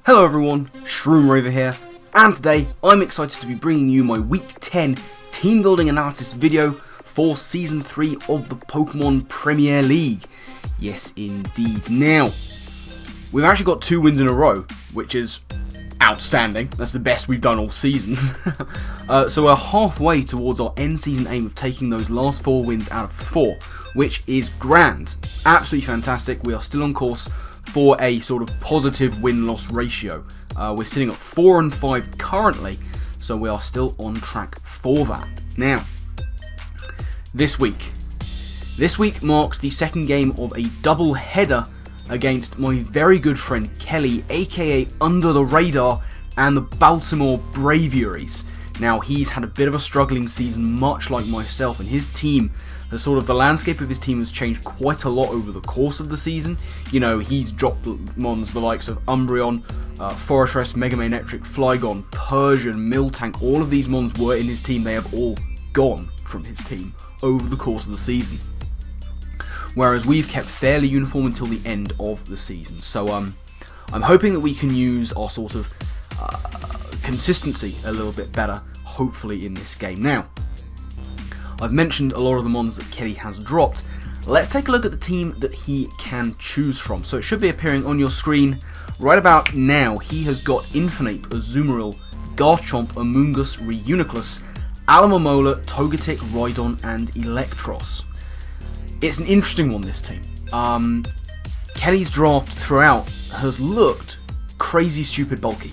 Hello everyone, Shroomraver here, and today I'm excited to be bringing you my Week 10 team building analysis video for Season 3 of the Pokemon Premier League. Yes indeed. Now, we've actually got 2 wins in a row, which is outstanding. That's the best we've done all season. So we're halfway towards our end season aim of taking those last 4 wins out of 4, which is grand. Absolutely fantastic. We are still on course for a sort of positive win-loss ratio. We're sitting at 4 and 5 currently, so we are still on track for that. Now, this week marks the second game of a double header against my very good friend Kelly, aka UnderTheRadar, and the Baltimore Braviarys. Now, he's had a bit of a struggling season, much like myself, and his team has the landscape of his team has changed quite a lot over the course of the season. You know, he's dropped mons the likes of Umbreon, Fortress, Mega Manectric, Flygon, Persian, Miltank. All of these mons were in his team. They have all gone from his team over the course of the season, whereas we've kept fairly uniform until the end of the season. So I'm hoping that we can use our sort of consistency a little bit better, hopefully, in this game. Now, I've mentioned a lot of the mons that Kelly has dropped. Let's take a look at the team that he can choose from. So it should be appearing on your screen right about now. He has got Infinite, Azumarill, Garchomp, Amoonguss, Reuniclus, Alomomola, Togetic, Rhydon, and Electros. It's an interesting one, this team. Kelly's draft throughout has looked crazy stupid bulky.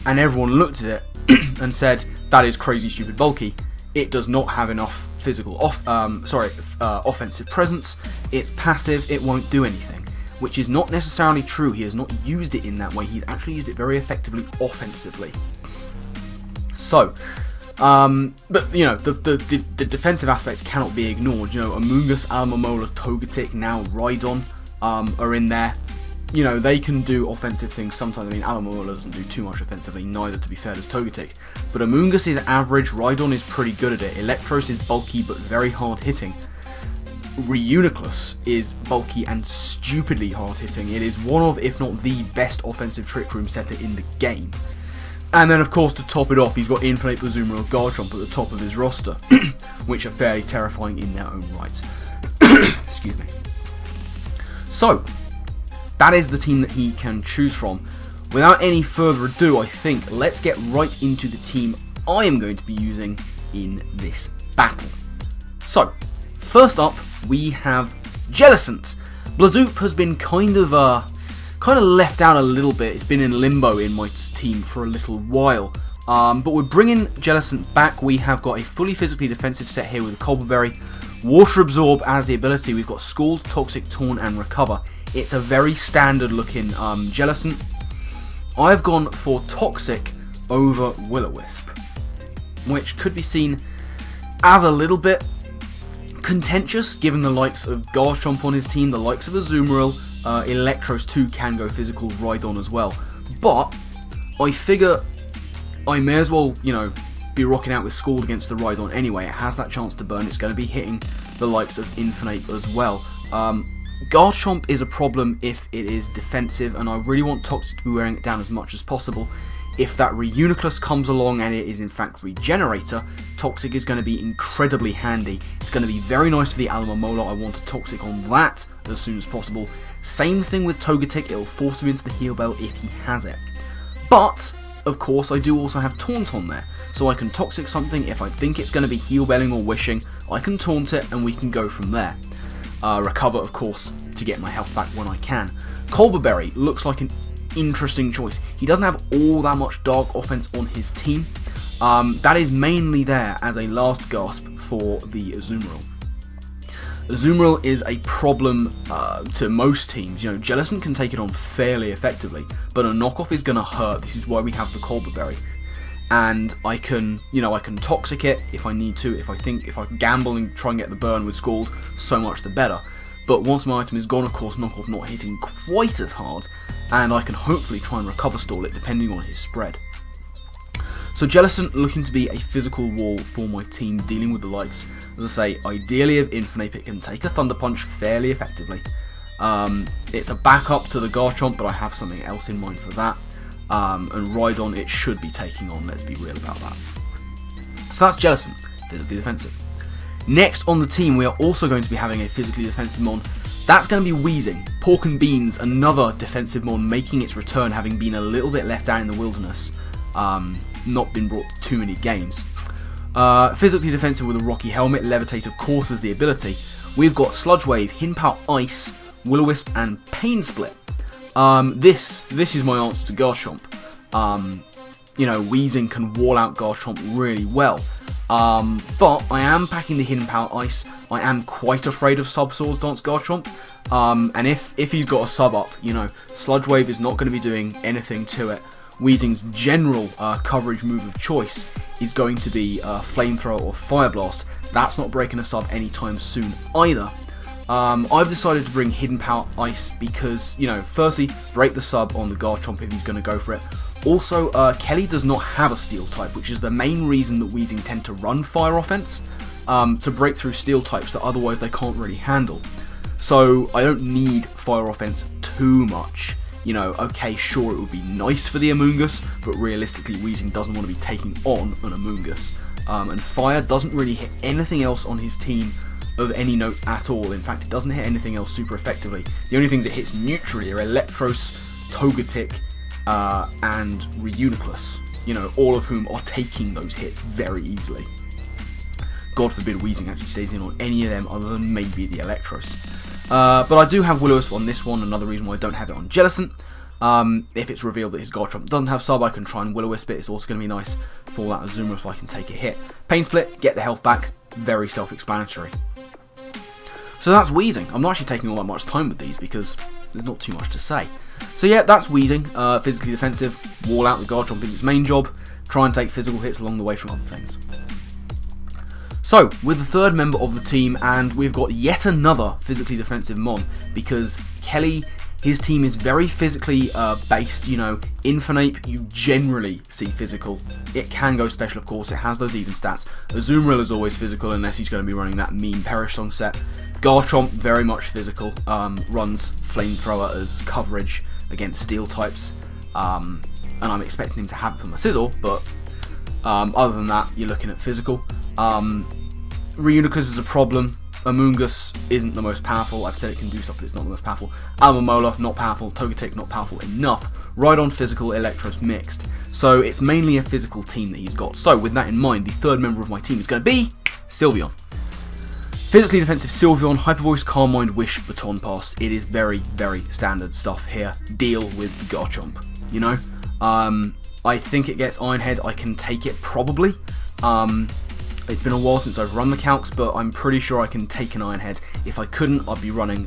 And everyone looked at it and said, that is crazy stupid bulky. It does not have enough physical offensive presence. It's passive, it won't do anything. Which is not necessarily true. He has not used it in that way. He's actually used it very effectively offensively. So, but you know, the defensive aspects cannot be ignored. You know, Amoonguss, Alomomola, Togetic, now Rhydon are in there. You know, they can do offensive things sometimes. I mean, Alomomola doesn't do too much offensively, neither, to be fair, does Togetic. But Amoonguss is average, Rhydon is pretty good at it, Electros is bulky but very hard hitting. Reuniclus is bulky and stupidly hard hitting. It is one of, if not the best offensive Trick Room setter in the game. And then, of course, to top it off, he's got Infinite, Azumarill, Garchomp at the top of his roster, which are fairly terrifying in their own right. Excuse me. So, that is the team that he can choose from. Without any further ado, I think, let's get right into the team I am going to be using in this battle. So, first up, we have Jellicent. Bladoup has been kind of left out a little bit. It's been in limbo in my team for a little while. But we're bringing Jellicent back. We have got a fully physically defensive set here with a Colbleberry. Water Absorb as the ability. We've got Scald, Toxic, Taunt, and Recover. It's a very standard looking Jellicent. I've gone for Toxic over Will-O-Wisp, which could be seen as a little bit contentious given the likes of Garchomp on his team, the likes of Azumarill, Electros too can go physical, Rhydon as well. But I figure I may as well, you know, be rocking out with Scald against the Rhydon anyway. It has that chance to burn. It's going to be hitting the likes of Infinite as well. Garchomp is a problem if it is defensive, and I really want Toxic to be wearing it down as much as possible. If that Reuniclus comes along and it is in fact Regenerator, Toxic is going to be incredibly handy. It's going to be very nice for the Alomomola. I want a Toxic on that as soon as possible. Same thing with Togetic, it'll force him into the Heal Bell if he has it. But, of course, I do also have Taunt on there, so I can Toxic something. If I think it's going to be Heal Belling or Wishing, I can Taunt it and we can go from there. Recover, of course, to get my health back when I can. Colbleberry looks like an interesting choice. He doesn't have all that much dark offense on his team. That is mainly there as a last gasp for the Azumarill. Azumarill is a problem to most teams. You know, Jellicent can take it on fairly effectively, but a knockoff is going to hurt. This is why we have the Colbleberry. And I can, you know, I can Toxic it if I need to. If I can gamble and try and get the burn with Scald, so much the better. But once my item is gone, of course, knockoff not hitting quite as hard, and I can hopefully try and recover stall it depending on his spread. So Jellicent looking to be a physical wall for my team, dealing with the likes, as I say, ideally of Infinite. It can take a Thunder Punch fairly effectively. It's a backup to the Garchomp, but I have something else in mind for that. And Rhydon it should be taking on, let's be real about that. So that's Jellicent, physically defensive. Next on the team, we are also going to be having a physically defensive mon. That's going to be Weezing, Pork and Beans, another defensive mon making its return, having been a little bit left out in the wilderness, not been brought to too many games. Physically defensive with a Rocky Helmet, Levitate of course as the ability. We've got Sludge Wave, Hidden Power Ice, Will-O-Wisp and Pain Split. This is my answer to Garchomp. You know, Weezing can wall out Garchomp really well. But I am packing the Hidden Power Ice. I am quite afraid of Sub Swords Dance Garchomp. And if he's got a sub up, you know, Sludge Wave is not going to be doing anything to it. Weezing's general coverage move of choice is going to be Flamethrower or Fire Blast. That's not breaking a sub anytime soon either. I've decided to bring Hidden Power Ice because, you know, firstly, break the sub on the Garchomp if he's going to go for it. Also, Kelly does not have a Steel type, which is the main reason that Weezing tend to run Fire Offense, to break through Steel types that otherwise they can't really handle. So I don't need Fire Offense too much. You know, okay, sure, it would be nice for the Amoonguss, but realistically, Weezing doesn't want to be taking on an Amoonguss. And Fire doesn't really hit anything else on his team of any note at all. In fact, it doesn't hit anything else super effectively. The only things it hits neutrally are Electros, Togetic, and Reuniclus. You know, all of whom are taking those hits very easily. God forbid Weezing actually stays in on any of them other than maybe the Electros. But I do have Will-O-Wisp on this one, another reason why I don't have it on Jellicent. If it's revealed that his Garchomp doesn't have sub, I can try and Will-O-Wisp it. It's also going to be nice for that Azumarill if I can take a hit. Pain Split, get the health back, very self-explanatory. So that's Weezing. I'm not actually taking all that much time with these because there's not too much to say. So yeah, that's Weezing, physically defensive, wall out the Garchomp is its main job, try and take physical hits along the way from other things. So, with the third member of the team, and we've got yet another physically defensive mon, because Kelly, his team is very physically based, you know. Infernape, you generally see physical. It can go special, of course, it has those even stats. Azumarill is always physical unless he's going to be running that mean Perish Song set. Garchomp, very much physical, runs Flamethrower as coverage against Steel types, and I'm expecting him to have it for Mega-Scizor, but other than that, you're looking at physical. Reuniclus is a problem. Amoonguss isn't the most powerful. I've said it can do stuff, but it's not the most powerful. Alomomola, not powerful. Togetic, not powerful enough. Rhydon, physical. Electros, mixed. So it's mainly a physical team that he's got. So with that in mind, the third member of my team is going to be Sylveon. Physically defensive Sylveon, Hyper Voice, Calm Mind, Wish, Baton Pass. It is very, very standard stuff here. Deal with the Garchomp, you know? I think it gets Iron Head. I can take it, probably. It's been a while since I've run the calcs, but I'm pretty sure I can take an Iron Head. If I couldn't, I'd be running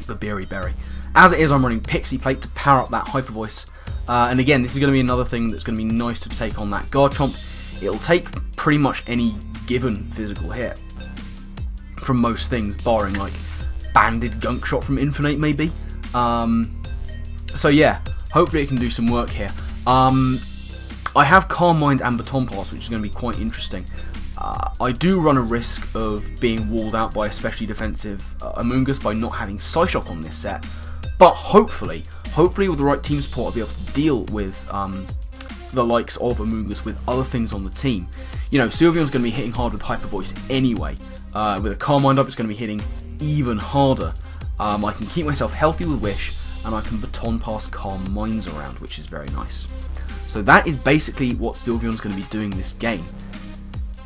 the Berry. As it is, I'm running Pixie Plate to power up that Hyper Voice. And again, this is going to be another thing that's going to be nice to take on that Garchomp. It'll take pretty much any given physical hit from most things, barring like Banded Gunk Shot from Infinite maybe. So yeah, hopefully it can do some work here. I have Calm Mind and Baton Pass, which is going to be quite interesting. I do run a risk of being walled out by especially defensive Amoonguss by not having Psyshock on this set, but hopefully with the right team support I'll be able to deal with the likes of Amoonguss with other things on the team. You know, Sylveon's going to be hitting hard with Hyper Voice anyway. With a Calm Mind up, it's going to be hitting even harder. I can keep myself healthy with Wish, and I can Baton Pass Calm Minds around, which is very nice. So that is basically what Sylveon's going to be doing this game.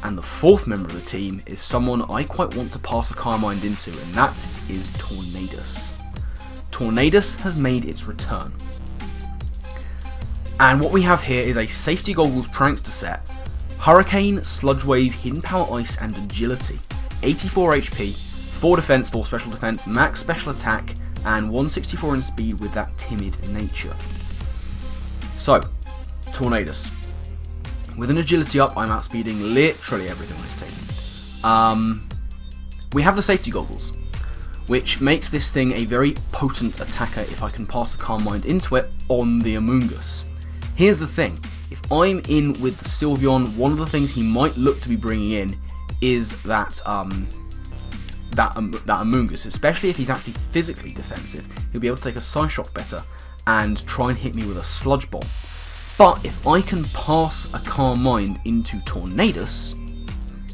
And the fourth member of the team is someone I quite want to pass a Calm Mind into, and that is Tornadus. Tornadus has made its return. And what we have here is a Safety Goggles Prankster set. Hurricane, Sludge Wave, Hidden Power Ice, and Agility. 84 HP, 4 defense, 4 special defense, max special attack, and 164 in speed with that timid nature. So, Tornadus. With an agility up, I'm outspeeding literally everything on his team. We have the Safety Goggles, which makes this thing a very potent attacker if I can pass a Calm Mind into it on the Amoonguss. Here's the thing, if I'm in with the Sylveon, one of the things he might look to be bringing in is that that Amoonguss, especially if he's actually physically defensive. He'll be able to take a Psyshock better and try and hit me with a Sludge Bomb. But if I can pass a Calm Mind into Tornadus,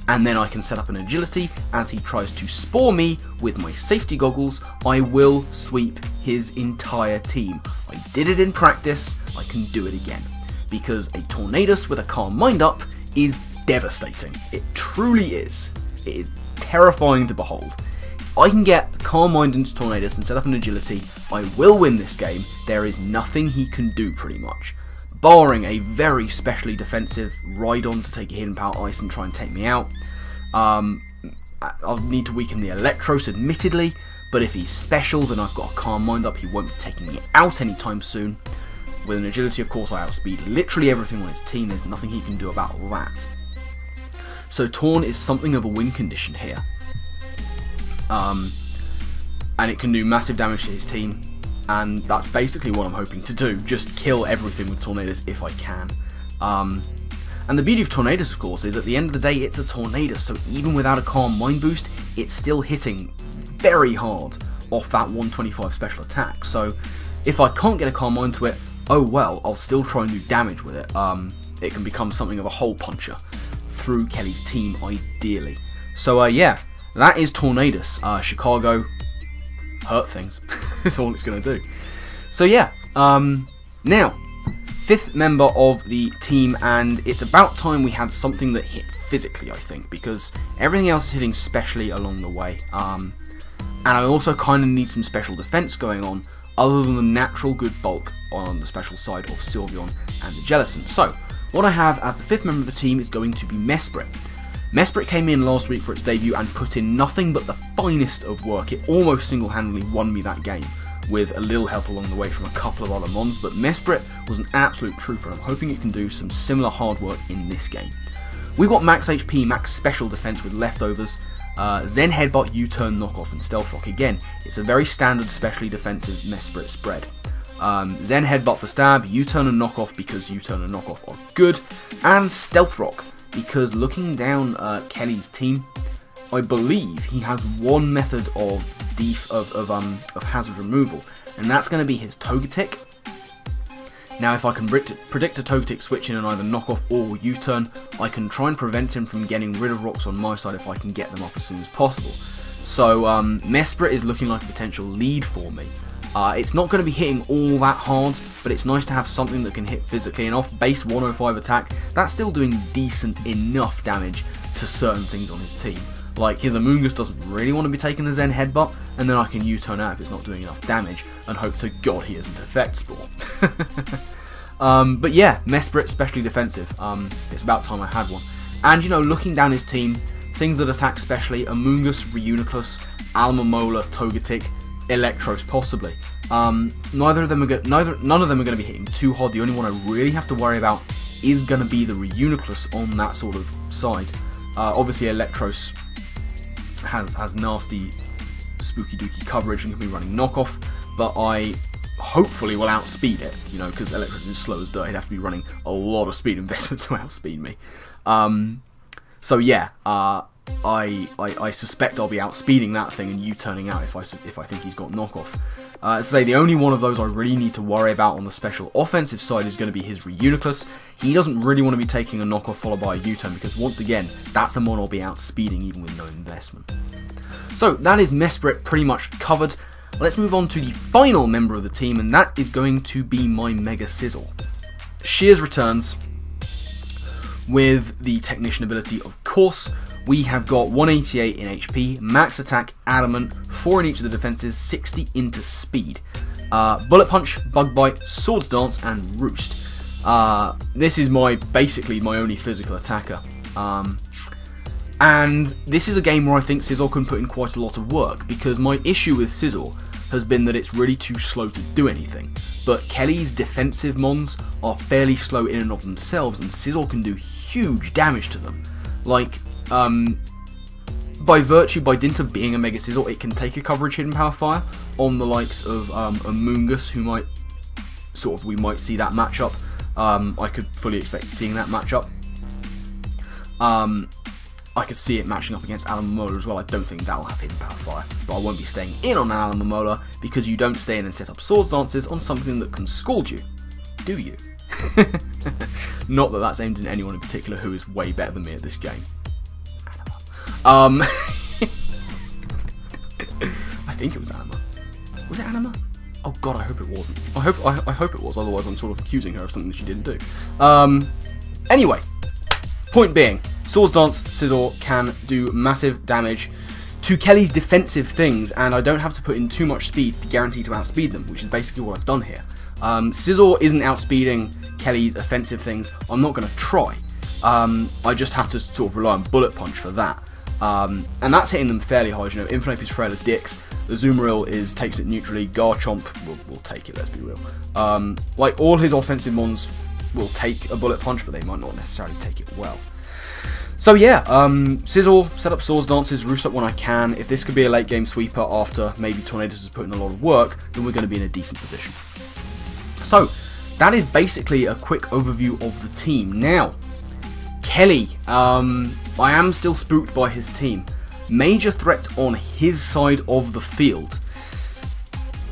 and then I can set up an Agility as he tries to spore me with my safety goggles, I will sweep his entire team. I did it in practice, I can do it again. Because a Tornadus with a Calm Mind up is devastating. It truly is. It is terrifying to behold. If I can get Calm Mind into Tornadus and set up an Agility, I will win this game. There is nothing he can do pretty much. Barring a very specially defensive Rhydon to take a Hidden Power Ice and try and take me out. I'll need to weaken the Electros admittedly, but if he's special then I've got a Calm Mind up, he won't be taking me out anytime soon. With an Agility, of course, I outspeed literally everything on his team, there's nothing he can do about that. So Torn is something of a win condition here. And it can do massive damage to his team. And that's basically what I'm hoping to do. Just kill everything with Tornadus if I can. And the beauty of Tornadus, of course, is at the end of the day, it's a Tornadus. So even without a Calm Mind boost, it's still hitting very hard off that 125 special attack. So if I can't get a Calm Mind to it, oh well, I'll still try and do damage with it. It can become something of a hole puncher through Kelly's team, ideally. So yeah, that is Tornadus. Chicago, hurt things. That's all it's going to do. So yeah, now, 5th member of the team, and it's about time we had something that hit physically, I think, because everything else is hitting specially along the way. And I also kind of need some special defense going on, other than the natural good bulk on the special side of Sylveon and the Jellicent. So, what I have as the 5th member of the team is going to be Mesprit. Mesprit came in last week for its debut and put in nothing but the finest of work. It almost single-handedly won me that game, with a little help along the way from a couple of other mons, but Mesprit was an absolute trooper, and I'm hoping it can do some similar hard work in this game. We've got max HP, max special defense with leftovers, Zen Headbutt, U-Turn, Knockoff, and Stealth Rock. Again, it's a very standard specially defensive Mesprit spread. Zen Headbutt for stab, U-Turn and Knockoff because U-Turn and Knockoff are good, and Stealth Rock because looking down Kelly's team, I believe he has one method of hazard removal, and that's going to be his Togetic. Now if I can predict a Togetic switch in and either Knockoff or U-Turn, I can try and prevent him from getting rid of rocks on my side if I can get them up as soon as possible. So Mesprit is looking like a potential lead for me. It's not going to be hitting all that hard, but it's nice to have something that can hit physically, and off base 105 attack, that's still doing decent enough damage to certain things on his team. Like, his Amoonguss doesn't really want to be taking the Zen Headbutt, and then I can U-turn out if it's not doing enough damage, and hope to God he isn't Effect Spore. But yeah, Mesprit, specially defensive. It's about time I had one. And, you know, looking down his team, things that attack specially, Amoonguss, Reuniclus, Alomomola, Togetic, Electros possibly. None of them are going to be hitting too hard. The only one I really have to worry about is going to be the Reuniclus on that sort of side. Obviously Electros has nasty spooky dooky coverage and can be running knockoff, but I hopefully will outspeed it, you know, because Electros is slow as dirt. He'd have to be running a lot of speed investment to outspeed me. So yeah, I suspect I'll be outspeeding that thing and U-turning out if I think he's got knockoff. To say the only one of those I really need to worry about on the special offensive side is going to be his Reuniclus. He doesn't really want to be taking a knockoff followed by a U-turn because once again, that's a mon I'll be outspeeding even with no investment. So that is Mesprit pretty much covered. Let's move on to the final member of the team, and that is going to be my Mega-Scizor. Shears returns with the Technician ability, of course. We have got 188 in HP, max attack, adamant, 4 in each of the defenses, 60 into speed. Bullet Punch, Bug Bite, Swords Dance, and Roost. This is basically my only physical attacker. And this is a game where I think Scizor can put in quite a lot of work, because my issue with Scizor has been that it's really too slow to do anything. But Kelly's defensive mons are fairly slow in and of themselves, and Scizor can do huge damage to them. Like, by dint of being a Mega-Scizor, it can take a coverage Hidden Power Fire on the likes of Amoonguss, who we might see that matchup. I could fully expect seeing that matchup. I could see it matching up against Alamomola as well. I don't think that'll have hidden power fire, but I won't be staying in on Alamomola because you don't stay in and set up Swords Dances on something that can scald you, do you? Not that that's aimed at anyone in particular who is way better than me at this game. I think it was Anima. Was it Anima? Oh god, I hope it wasn't. I hope it was, otherwise I'm sort of accusing her of something that she didn't do. Anyway, point being, Swords Dance Scizor can do massive damage to Kelly's defensive things, and I don't have to put in too much speed to guarantee to outspeed them, which is basically what I've done here. Scizor isn't outspeeding Kelly's offensive things. I'm not going to try. I just have to sort of rely on Bullet Punch for that. And that's hitting them fairly hard. You know, Inflape is frail as dicks. The Azumarill takes it neutrally. Garchomp will take it, let's be real. Like, all his offensive mons will take a Bullet Punch, but they might not necessarily take it well. So yeah, Scizor, set up Swords Dances, roost up when I can. If this could be a late game sweeper after maybe Tornadus has put in a lot of work, then we're going to be in a decent position. So, that is basically a quick overview of the team. Now, Kelly, I am still spooked by his team. Major threat on his side of the field.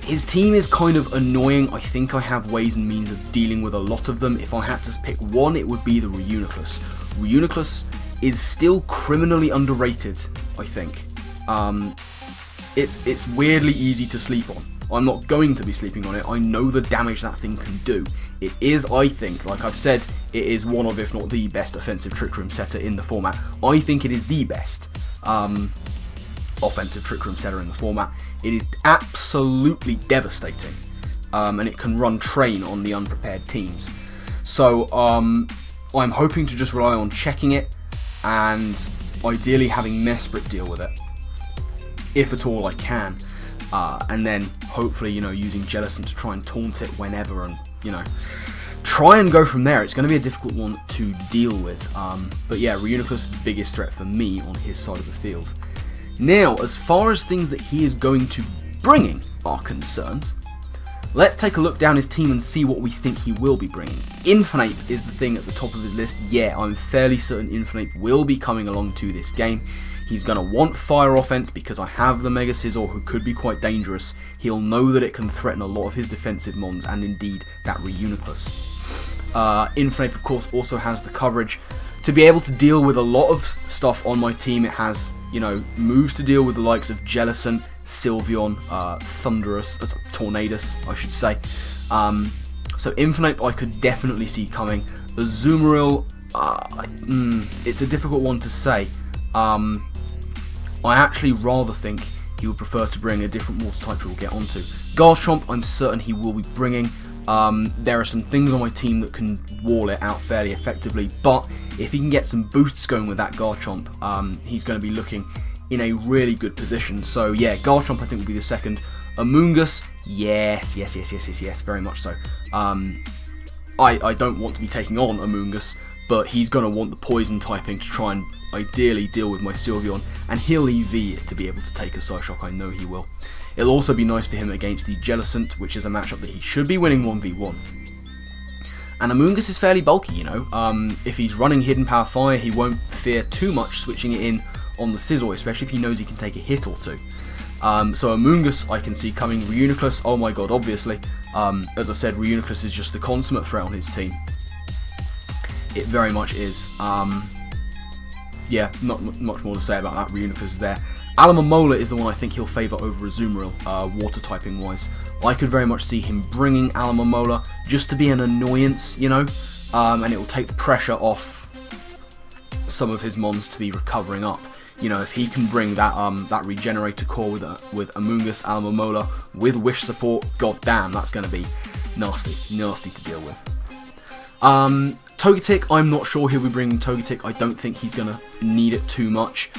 His team is kind of annoying. I think I have ways and means of dealing with a lot of them. If I had to pick one, it would be the Reuniclus. Reuniclus is still criminally underrated, I think. It's weirdly easy to sleep on. I'm not going to be sleeping on it. I know the damage that thing can do. It is, I think, like I've said, it is one of, if not the best offensive Trick Room setter in the format. I think it is the best offensive Trick Room setter in the format. It is absolutely devastating, and it can run train on the unprepared teams. So I'm hoping to just rely on checking it, and ideally having Mesprit deal with it, if at all I can. And then hopefully, you know, using Jellicent to try and taunt it whenever, and, you know, try and go from there. It's going to be a difficult one to deal with. But yeah, Reuniclus, biggest threat for me on his side of the field. Now, as far as things that he is going to be bringing are concerned, let's take a look down his team and see what we think he will be bringing. Infinite is the thing at the top of his list. Yeah, I'm fairly certain Infinite will be coming along to this game. He's going to want fire offense because I have the Mega-Scizor, who could be quite dangerous. He'll know that it can threaten a lot of his defensive mons, and indeed that Reuniclus. Infinite, of course, also has the coverage to be able to deal with a lot of stuff on my team. It has, you know, moves to deal with the likes of Jellicent, Sylveon, Tornadus, I should say. So Infinite I could definitely see coming. Azumarill, it's a difficult one to say. I actually rather think he would prefer to bring a different water type we'll get onto. Garchomp, I'm certain he will be bringing. There are some things on my team that can wall it out fairly effectively, but if he can get some boosts going with that Garchomp, he's going to be looking in a really good position. So yeah, Garchomp I think will be the second. Amoonguss, yes, very much so. I don't want to be taking on Amoonguss, but he's going to want the poison typing to try and ideally deal with my Sylveon, and he'll EV it to be able to take a Psyshock. I know he will. It'll also be nice for him against the Jellicent, which is a matchup that he should be winning 1v1. And Amoonguss is fairly bulky, you know. If he's running Hidden Power Fire, he won't fear too much switching it in on the Scizor, especially if he knows he can take a hit or two. So Amoonguss I can see coming. Reuniclus, oh my god, obviously. As I said, Reuniclus is just the consummate threat on his team. It very much is. Yeah, not much more to say about that. Reuniclus is there. Alamomola is the one I think he'll favour over Azumarill, water typing wise. I could very much see him bringing Alamomola just to be an annoyance, you know, and it will take the pressure off some of his mons to be recovering up. You know, if he can bring that that regenerator core with Amoonguss, Alamomola with wish support, god damn, that's going to be nasty to deal with. Togetic, I'm not sure he'll be bringing Togetic. I don't think he's going to need it too much.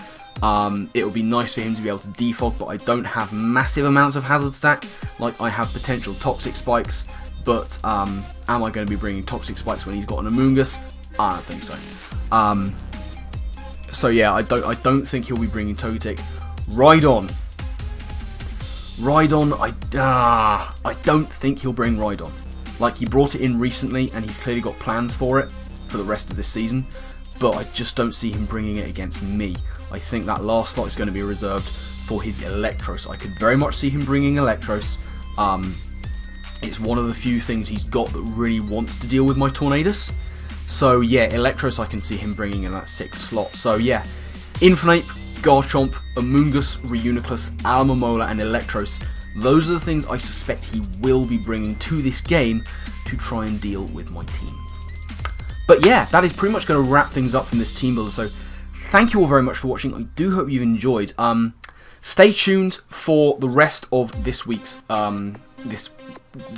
It would be nice for him to be able to defog, but I don't have massive amounts of hazard stack. Like, I have potential toxic spikes, but am I going to be bringing toxic spikes when he's got an Amoonguss? I don't think so. So yeah, I don't think he'll be bringing Togetic. Rhydon, I don't think he'll bring Rhydon. Like, he brought it in recently, and he's clearly got plans for it for the rest of this season. but I just don't see him bringing it against me. I think that last slot is going to be reserved for his Electros. I could very much see him bringing Electros. It's one of the few things he's got that really wants to deal with my Tornadus. So yeah, Electros I can see him bringing in that 6th slot. So yeah, Infernape, Garchomp, Amoonguss, Reuniclus, Alomomola and Electros. Those are the things I suspect he will be bringing to this game to try and deal with my team. But yeah, that is pretty much going to wrap things up from this team builder. So thank you all very much for watching. I do hope you've enjoyed. Stay tuned for the rest of this week's this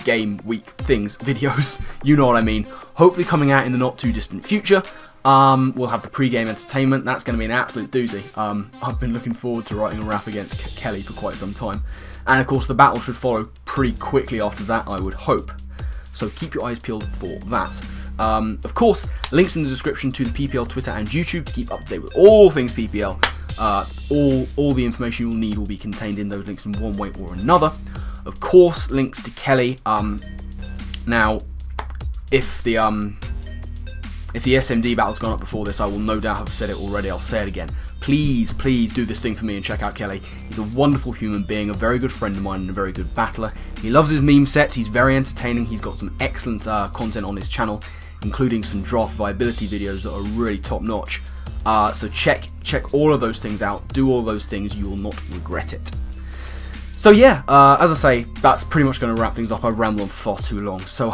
game week things videos. You know what I mean. Hopefully coming out in the not too distant future. We'll have the pre-game entertainment. That's going to be an absolute doozy. I've been looking forward to writing a rap against Kelly for quite some time. And of course the battle should follow pretty quickly after that, I would hope. So keep your eyes peeled for that. Of course, links in the description to the PPL Twitter and YouTube to keep up to date with all things PPL. All the information you'll need will be contained in those links in one way or another. Of course, links to Kelly. Now, if the SMD battle's gone up before this, I will no doubt have said it already. I'll say it again. Please, please do this thing for me and check out Kelly. He's a wonderful human being, a very good friend of mine, and a very good battler. He loves his meme sets. He's very entertaining. He's got some excellent content on his channel, including some draft viability videos that are really top notch. So check all of those things out. Do all those things. You will not regret it. So yeah, as I say, that's pretty much going to wrap things up. I've rambled on far too long. So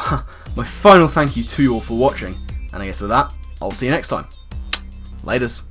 my final thank you to you all for watching. And I guess with that, I'll see you next time. Laters.